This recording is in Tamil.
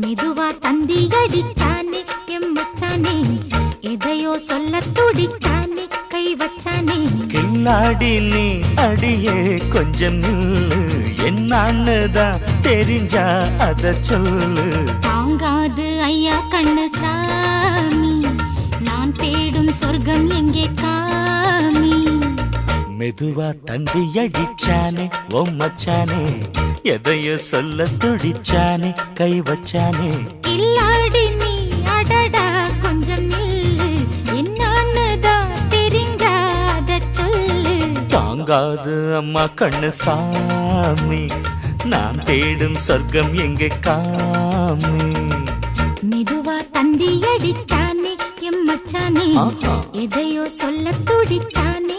மெதுவா தந்தி அடிச்சானே எம் மச்சானே, எதையோ சொல்ல துடிச்சானே கை வச்சானே. கில்லாடி நீ அடியே கொஞ்சம் நில்லு, என்னான்னுதான் தெரிஞ்சா அத சொல்லு. தாங்காது ஐயா கண்ணு சாமி, நான் தேடும் சொர்க்கம் எங்கே காமி. மெதுவா தந்தி அடிச்சானே ஓ மச்சானே, எதையோ சொல்ல துடிச்சானே கை வச்சானே. கில்லாடி நீ அடடா கொஞ்சம் நில்லு, என்னான்னுதான் தெரிஞ்சாத சொல்லு. தாங்காது அம்மா கண்ணு சாமி, நான் தேடும் சொர்க்கம் எங்கே காமி. மெதுவா தந்தி அடிச்சானே எம் மச்சானே, எதையோ சொல்ல துடிச்சானே